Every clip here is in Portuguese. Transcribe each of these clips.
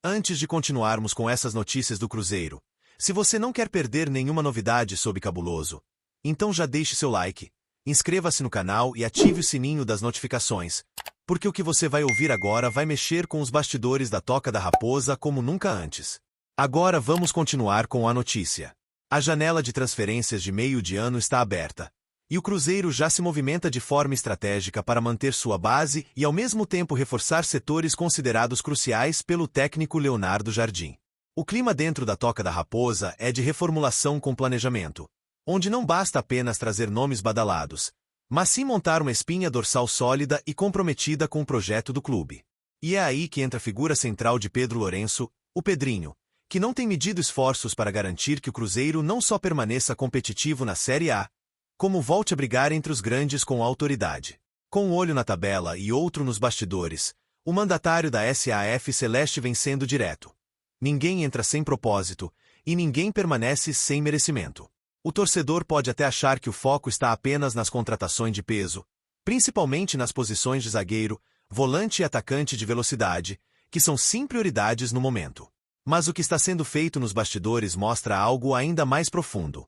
Antes de continuarmos com essas notícias do Cruzeiro, se você não quer perder nenhuma novidade sobre Cabuloso, então já deixe seu like, inscreva-se no canal e ative o sininho das notificações, porque o que você vai ouvir agora vai mexer com os bastidores da Toca da Raposa como nunca antes. Agora vamos continuar com a notícia. A janela de transferências de meio de ano está aberta, e o Cruzeiro já se movimenta de forma estratégica para manter sua base e ao mesmo tempo reforçar setores considerados cruciais pelo técnico Leonardo Jardim. O clima dentro da Toca da Raposa é de reformulação com planejamento, onde não basta apenas trazer nomes badalados, mas sim montar uma espinha dorsal sólida e comprometida com o projeto do clube. E é aí que entra a figura central de Pedro Lourenço, o Pedrinho, que não tem medido esforços para garantir que o Cruzeiro não só permaneça competitivo na Série A, como volte a brigar entre os grandes com autoridade. Com um olho na tabela e outro nos bastidores, o mandatário da SAF Celeste vem sendo direto. Ninguém entra sem propósito, e ninguém permanece sem merecimento. O torcedor pode até achar que o foco está apenas nas contratações de peso, principalmente nas posições de zagueiro, volante e atacante de velocidade, que são sim prioridades no momento. Mas o que está sendo feito nos bastidores mostra algo ainda mais profundo.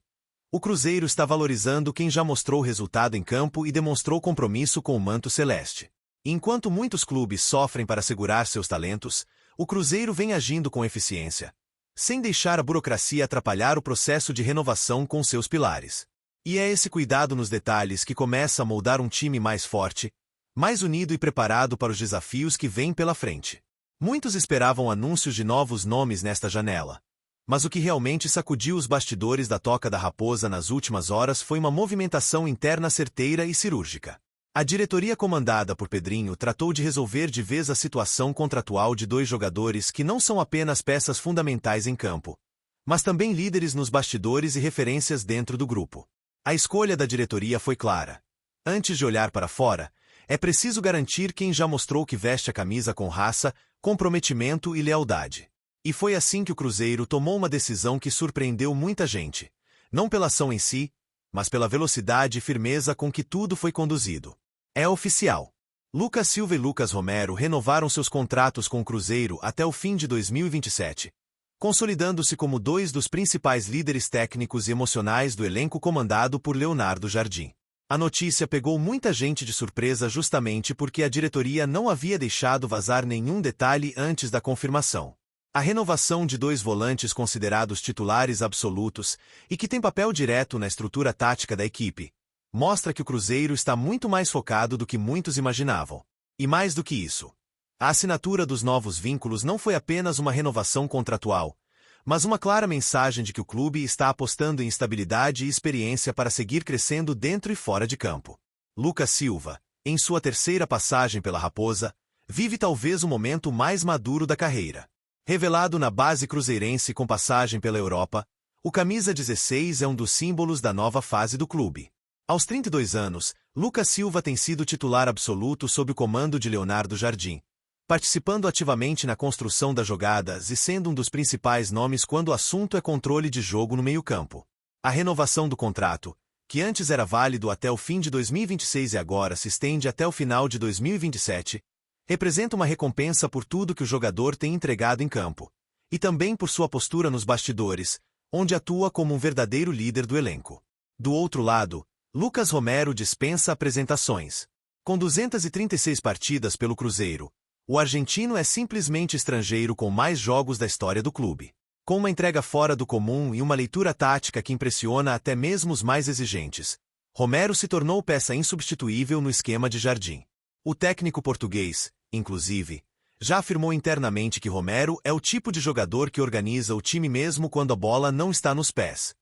O Cruzeiro está valorizando quem já mostrou resultado em campo e demonstrou compromisso com o manto celeste. Enquanto muitos clubes sofrem para segurar seus talentos, o Cruzeiro vem agindo com eficiência, sem deixar a burocracia atrapalhar o processo de renovação com seus pilares. E é esse cuidado nos detalhes que começa a moldar um time mais forte, mais unido e preparado para os desafios que vêm pela frente. Muitos esperavam anúncios de novos nomes nesta janela. Mas o que realmente sacudiu os bastidores da Toca da Raposa nas últimas horas foi uma movimentação interna certeira e cirúrgica. A diretoria comandada por Pedrinho tratou de resolver de vez a situação contratual de dois jogadores que não são apenas peças fundamentais em campo, mas também líderes nos bastidores e referências dentro do grupo. A escolha da diretoria foi clara. Antes de olhar para fora, é preciso garantir quem já mostrou que veste a camisa com raça, comprometimento e lealdade. E foi assim que o Cruzeiro tomou uma decisão que surpreendeu muita gente, não pela ação em si, mas pela velocidade e firmeza com que tudo foi conduzido. É oficial. Lucas Silva e Lucas Romero renovaram seus contratos com o Cruzeiro até o fim de 2027, consolidando-se como dois dos principais líderes técnicos e emocionais do elenco comandado por Leonardo Jardim. A notícia pegou muita gente de surpresa justamente porque a diretoria não havia deixado vazar nenhum detalhe antes da confirmação. A renovação de dois volantes considerados titulares absolutos e que têm papel direto na estrutura tática da equipe, mostra que o Cruzeiro está muito mais focado do que muitos imaginavam. E mais do que isso, a assinatura dos novos vínculos não foi apenas uma renovação contratual, mas uma clara mensagem de que o clube está apostando em estabilidade e experiência para seguir crescendo dentro e fora de campo. Lucas Silva, em sua terceira passagem pela Raposa, vive talvez o momento mais maduro da carreira. Revelado na base cruzeirense com passagem pela Europa, o camisa 16 é um dos símbolos da nova fase do clube. Aos 32 anos, Lucas Silva tem sido titular absoluto sob o comando de Leonardo Jardim, participando ativamente na construção das jogadas e sendo um dos principais nomes quando o assunto é controle de jogo no meio-campo. A renovação do contrato, que antes era válido até o fim de 2026 e agora se estende até o final de 2027, representa uma recompensa por tudo que o jogador tem entregado em campo, e também por sua postura nos bastidores, onde atua como um verdadeiro líder do elenco. Do outro lado, Lucas Romero dispensa apresentações. Com 236 partidas pelo Cruzeiro, o argentino é simplesmente estrangeiro com mais jogos da história do clube. Com uma entrega fora do comum e uma leitura tática que impressiona até mesmo os mais exigentes, Romero se tornou peça insubstituível no esquema de Jardim. O técnico português, inclusive, já afirmou internamente que Romero é o tipo de jogador que organiza o time mesmo quando a bola não está nos pés.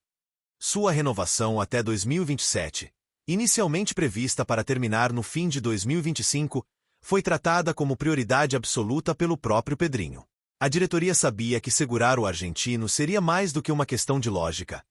Sua renovação até 2027, inicialmente prevista para terminar no fim de 2025, foi tratada como prioridade absoluta pelo próprio Pedrinho. A diretoria sabia que segurar o argentino seria mais do que uma questão de lógica.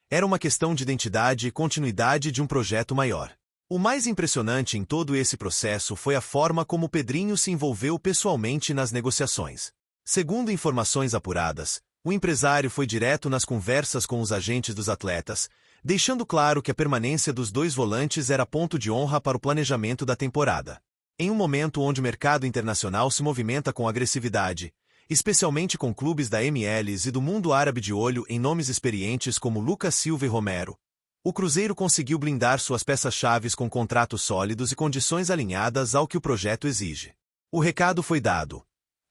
Era uma questão de identidade e continuidade de um projeto maior. O mais impressionante em todo esse processo foi a forma como Pedrinho se envolveu pessoalmente nas negociações. Segundo informações apuradas, o empresário foi direto nas conversas com os agentes dos atletas, deixando claro que a permanência dos dois volantes era ponto de honra para o planejamento da temporada. Em um momento onde o mercado internacional se movimenta com agressividade, especialmente com clubes da MLS e do mundo árabe de olho em nomes experientes como Lucas Silva e Romero. O Cruzeiro conseguiu blindar suas peças-chaves com contratos sólidos e condições alinhadas ao que o projeto exige. O recado foi dado.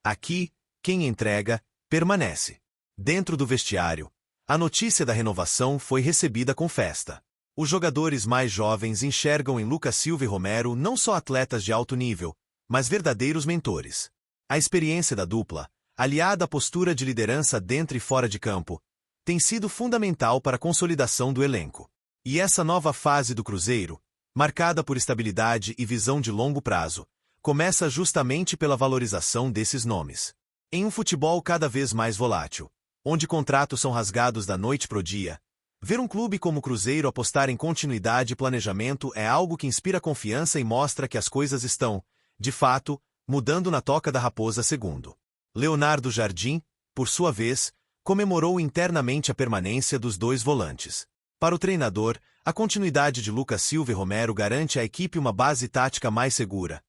Aqui, quem entrega, permanece. Dentro do vestiário, a notícia da renovação foi recebida com festa. Os jogadores mais jovens enxergam em Lucas Silva e Romero não só atletas de alto nível, mas verdadeiros mentores. A experiência da dupla, aliada à postura de liderança dentro e fora de campo, tem sido fundamental para a consolidação do elenco. E essa nova fase do Cruzeiro, marcada por estabilidade e visão de longo prazo, começa justamente pela valorização desses nomes. Em um futebol cada vez mais volátil, onde contratos são rasgados da noite pro dia, ver um clube como o Cruzeiro apostar em continuidade e planejamento é algo que inspira confiança e mostra que as coisas estão, de fato, mudando na toca da Raposa II. Leonardo Jardim, por sua vez, comemorou internamente a permanência dos dois volantes. Para o treinador, a continuidade de Lucas Silva e Romero garante à equipe uma base tática mais segura,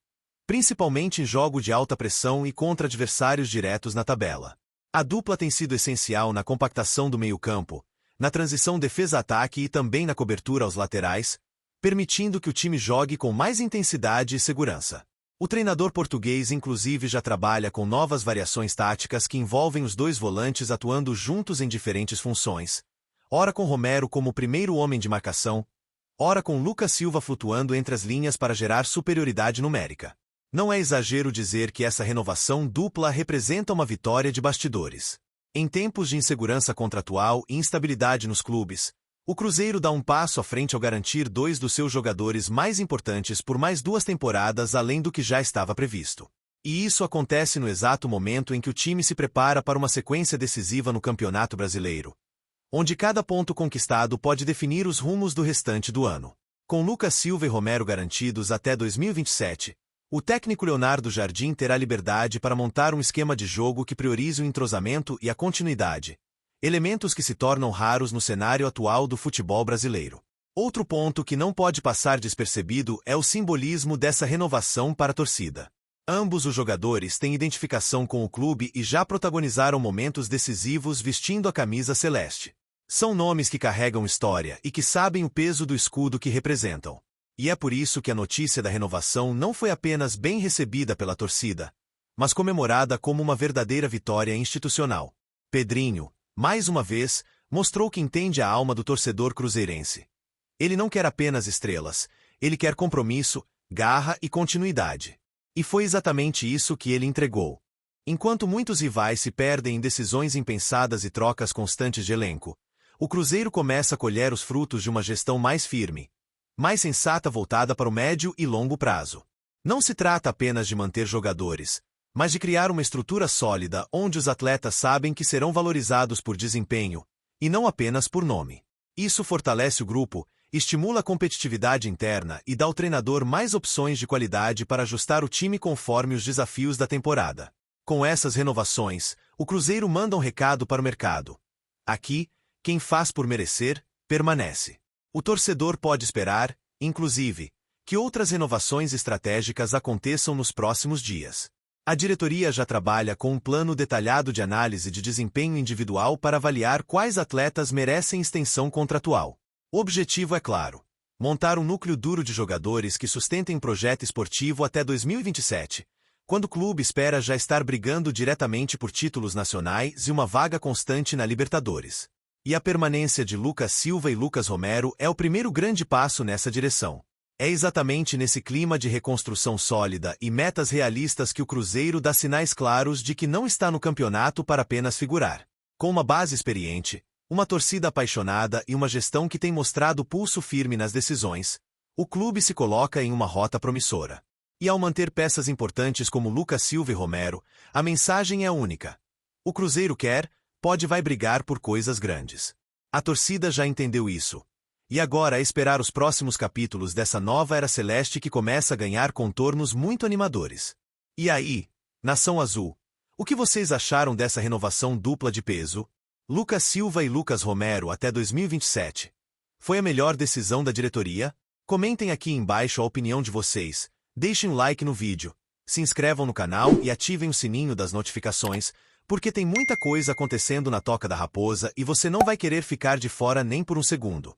principalmente em jogo de alta pressão e contra adversários diretos na tabela. A dupla tem sido essencial na compactação do meio-campo, na transição defesa-ataque e também na cobertura aos laterais, permitindo que o time jogue com mais intensidade e segurança. O treinador português inclusive já trabalha com novas variações táticas que envolvem os dois volantes atuando juntos em diferentes funções, ora com Romero como o primeiro homem de marcação, ora com Lucas Silva flutuando entre as linhas para gerar superioridade numérica. Não é exagero dizer que essa renovação dupla representa uma vitória de bastidores. Em tempos de insegurança contratual e instabilidade nos clubes, o Cruzeiro dá um passo à frente ao garantir dois dos seus jogadores mais importantes por mais 2 temporadas além do que já estava previsto. E isso acontece no exato momento em que o time se prepara para uma sequência decisiva no Campeonato Brasileiro, onde cada ponto conquistado pode definir os rumos do restante do ano. Com Lucas Silva e Romero garantidos até 2027, o técnico Leonardo Jardim terá liberdade para montar um esquema de jogo que priorize o entrosamento e a continuidade, elementos que se tornam raros no cenário atual do futebol brasileiro. Outro ponto que não pode passar despercebido é o simbolismo dessa renovação para a torcida. Ambos os jogadores têm identificação com o clube e já protagonizaram momentos decisivos vestindo a camisa celeste. São nomes que carregam história e que sabem o peso do escudo que representam. E é por isso que a notícia da renovação não foi apenas bem recebida pela torcida, mas comemorada como uma verdadeira vitória institucional. Pedrinho, mais uma vez, mostrou que entende a alma do torcedor cruzeirense. Ele não quer apenas estrelas, ele quer compromisso, garra e continuidade. E foi exatamente isso que ele entregou. Enquanto muitos rivais se perdem em decisões impensadas e trocas constantes de elenco, o Cruzeiro começa a colher os frutos de uma gestão mais firme, mais sensata voltada para o médio e longo prazo. Não se trata apenas de manter jogadores, mas de criar uma estrutura sólida onde os atletas sabem que serão valorizados por desempenho, e não apenas por nome. Isso fortalece o grupo, estimula a competitividade interna e dá ao treinador mais opções de qualidade para ajustar o time conforme os desafios da temporada. Com essas renovações, o Cruzeiro manda um recado para o mercado. Aqui, quem faz por merecer, permanece. O torcedor pode esperar, inclusive, que outras renovações estratégicas aconteçam nos próximos dias. A diretoria já trabalha com um plano detalhado de análise de desempenho individual para avaliar quais atletas merecem extensão contratual. O objetivo é claro: montar um núcleo duro de jogadores que sustentem um projeto esportivo até 2027, quando o clube espera já estar brigando diretamente por títulos nacionais e uma vaga constante na Libertadores. E a permanência de Lucas Silva e Lucas Romero é o primeiro grande passo nessa direção. É exatamente nesse clima de reconstrução sólida e metas realistas que o Cruzeiro dá sinais claros de que não está no campeonato para apenas figurar. Com uma base experiente, uma torcida apaixonada e uma gestão que tem mostrado pulso firme nas decisões, o clube se coloca em uma rota promissora. E ao manter peças importantes como Lucas Silva e Romero, a mensagem é única. O Cruzeiro quer, pode e vai brigar por coisas grandes. A torcida já entendeu isso. E agora é esperar os próximos capítulos dessa nova era celeste que começa a ganhar contornos muito animadores. E aí, Nação Azul, o que vocês acharam dessa renovação dupla de peso? Lucas Silva e Lucas Romero até 2027. Foi a melhor decisão da diretoria? Comentem aqui embaixo a opinião de vocês, deixem um like no vídeo, se inscrevam no canal e ativem o sininho das notificações, Porque tem muita coisa acontecendo na Toca da Raposa e você não vai querer ficar de fora nem por um segundo.